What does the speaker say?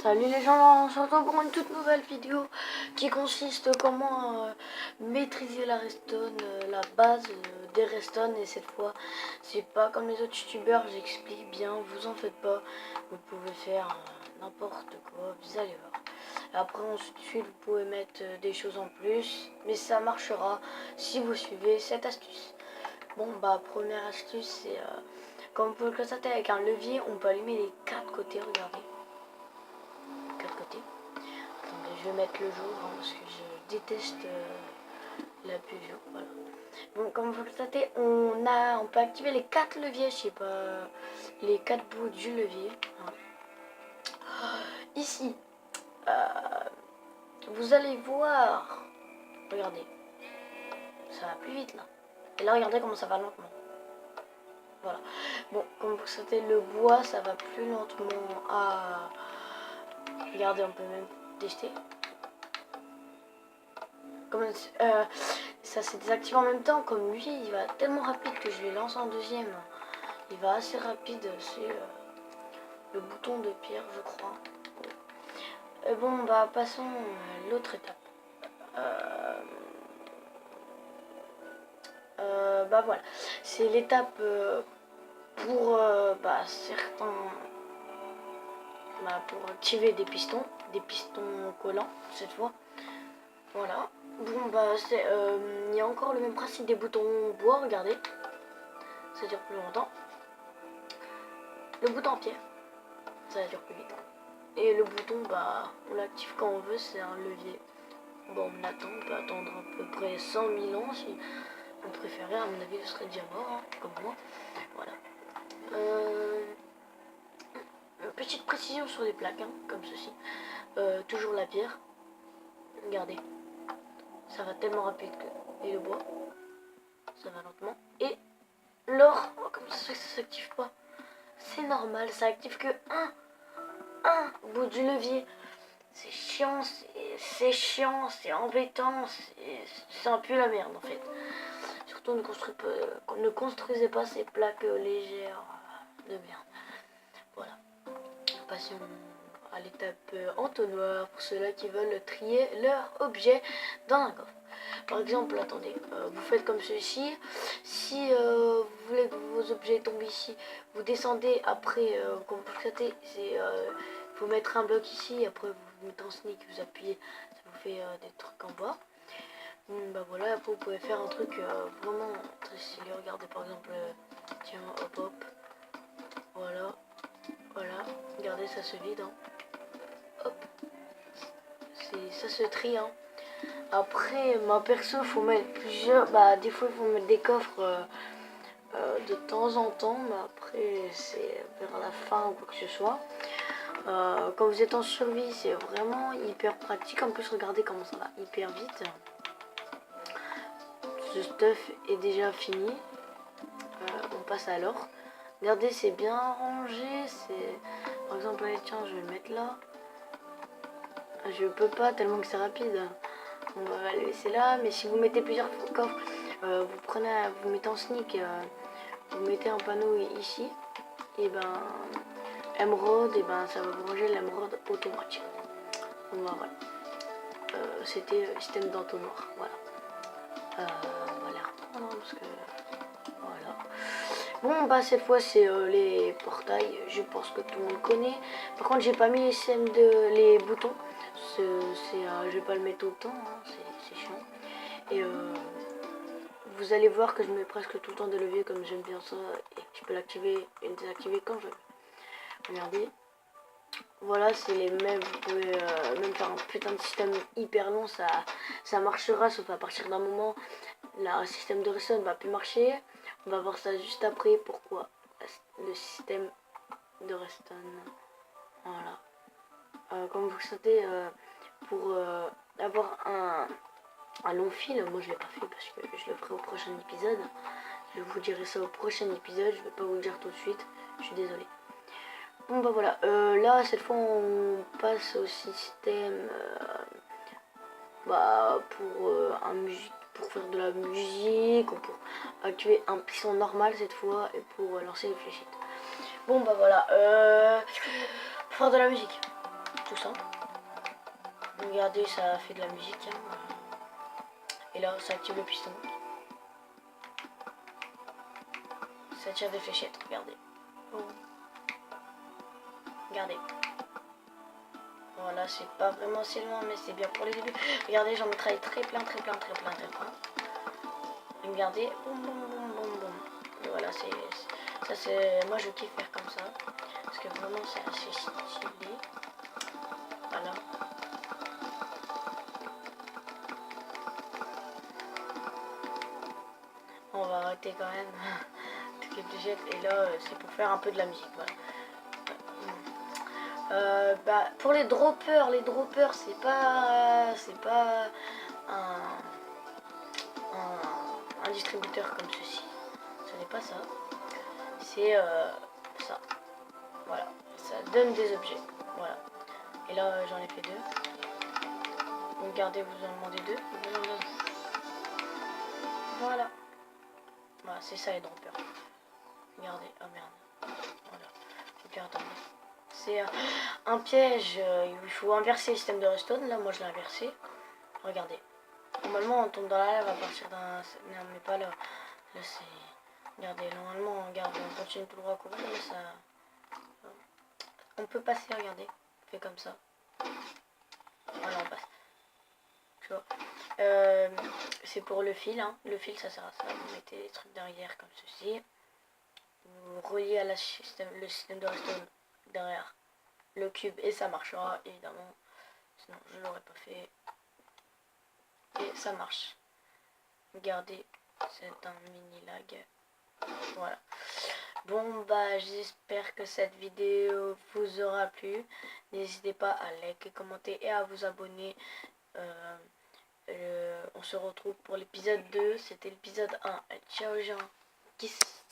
Salut les gens, on se retrouve pour une toute nouvelle vidéo qui consiste comment maîtriser la redstone, la base des redstone. Et cette fois, c'est pas comme les autres youtubeurs, j'explique bien, vous en faites pas. Vous pouvez faire n'importe quoi, vous allez voir. Après ensuite, vous pouvez mettre des choses en plus, mais ça marchera si vous suivez cette astuce. Bon bah, première astuce, c'est comme vous pouvez le constater, avec un levier, on peut allumer les 4 côtés, regardez. Côté. Attendez, je vais mettre le jour parce que je déteste la pluie. Voilà. Bon, comme vous le constatez, on peut activer les 4 leviers, je sais pas, les 4 bouts du levier. Hein. Ici, vous allez voir, regardez, ça va plus vite là. Et là, regardez comment ça va lentement. Voilà. Bon, comme vous le constatez, le bois, ça va plus lentement. Regardez, on peut même tester. Comme, ça s'est désactivé en même temps. Comme lui, il va tellement rapide que je vais lancer en deuxième. Il va assez rapide. C'est le bouton de pierre, je crois. Bon, bah passons à l'autre étape. Bah voilà, c'est l'étape pour certains, pour activer des pistons collants cette fois. Voilà. Bon bah il y a encore le même principe des boutons bois, regardez. Ça dure plus longtemps. Le bouton en pierre, ça dure plus vite. Et le bouton, bah on l'active quand on veut, c'est un levier. Bon, on attend, on peut attendre à peu près 100 000 ans si on préférait. À mon avis, je serais déjà mort, hein, comme moi. Voilà. Une petite précision sur les plaques, hein, comme ceci. Toujours la pierre. Regardez. Ça va tellement rapide que... Et le bois, ça va lentement. Et l'or, oh, comme ça s'active pas. C'est normal, ça active que un bout du levier. C'est chiant, c'est embêtant, c'est un peu la merde en fait. Surtout ne construisez pas ces plaques légères de merde. Voilà. Passons à l'étape entonnoir pour ceux-là qui veulent trier leur objet dans un coffre. Par exemple, attendez, vous faites comme ceci. Si vous voulez que vos objets tombent ici, vous descendez après, comme vous le faites, c'est faut mettre un bloc ici, après vous mettez en sneak, vous appuyez, ça vous fait des trucs en bas. Bah voilà, après vous pouvez faire un truc vraiment très stylé. Regardez par exemple, tiens, hop hop, voilà, regardez, ça se vide, hein. Hop, ça se trie, hein. Après, ma perso, faut mettre plusieurs, des fois il faut mettre des coffres de temps en temps, mais après c'est vers la fin ou quoi que ce soit. Quand vous êtes en survie, c'est vraiment hyper pratique. En plus, regardez comment ça va hyper vite. Ce stuff est déjà fini. On passe à l'or. Regardez, c'est bien rangé. Par exemple, allez, tiens, je vais le mettre là. Je peux pas tellement que c'est rapide. On va le laisser là. Mais si vous mettez plusieurs coffres, vous mettez en sneak, vous mettez un panneau ici. Et ben, émeraude, et ben ça va vous ranger l'émeraude automatique. Donc voilà. C'était le système d'entonnoir. Voilà. On va les reprendre parce que voilà. Bon bah cette fois c'est les portails. Je pense que tout le monde connaît. Par contre j'ai pas mis les systèmes les boutons. Je vais pas le mettre tout le temps. Hein, c'est chiant. Et vous allez voir que je mets presque tout le temps des leviers comme j'aime bien ça et que je peux l'activer et le désactiver quand je veux. Regardez. Voilà, c'est les mêmes. Vous pouvez même faire un putain de système hyper long, ça marchera, sauf à partir d'un moment, le système de redstone va plus marcher. On va voir ça juste après, pourquoi le système de redstone. Voilà. Comme vous le savez, pour avoir un long fil, moi je l'ai pas fait parce que je le ferai au prochain épisode. Je vous dirai ça au prochain épisode, je vais pas vous le dire tout de suite, je suis désolée. Bon bah voilà, là cette fois on passe au système pour faire de la musique, ou pour activer un piston normal cette fois et pour lancer les fléchettes. Bon bah voilà, pour faire de la musique. tout ça. Regardez, ça fait de la musique. Hein. Et là, ça active le piston. Ça tire des fléchettes, regardez. Oh. Regardez. Voilà, c'est pas vraiment assez loin, mais c'est bien pour les débuts. Regardez, j'en mettrai très plein. Regardez, boum, boum, boum, boum, boum. Et voilà, ça c'est, moi je kiffe faire comme ça, parce que vraiment c'est assez stylé. Voilà. On va arrêter quand même toutes les fléchettes, et là c'est pour faire un peu de la musique. Voilà. Bah, pour les droppers c'est pas un distributeur comme ceci. Ce n'est pas ça. C'est ça. Voilà. Ça donne des objets. Voilà. Et là j'en ai fait 2. Regardez, vous en demandez 2. Voilà. Voilà, c'est ça les droppers. Regardez. Oh merde. Voilà. Regardez. C'est un piège. Il faut inverser le système de redstone. Là, moi, je l'ai inversé. Regardez. Normalement, on tombe dans la lave à partir d'un... Non, mais pas là. Là, c'est... Regardez, normalement, regarde, on continue tout droit à courir, mais ça... On peut passer, regardez. On fait comme ça. Voilà, on passe. Tu vois. C'est pour le fil, hein. Le fil, ça sert à ça. Vous mettez les trucs derrière, comme ceci. Vous reliez à le système de redstone derrière le cube et ça marchera évidemment, sinon je l'aurais pas fait, et ça marche. Regardez, c'est un mini lag. Voilà. Bon bah j'espère que cette vidéo vous aura plu. N'hésitez pas à liker, commenter et à vous abonner. On se retrouve pour l'épisode 2. C'était l'épisode 1. Ciao les gens. Kiss.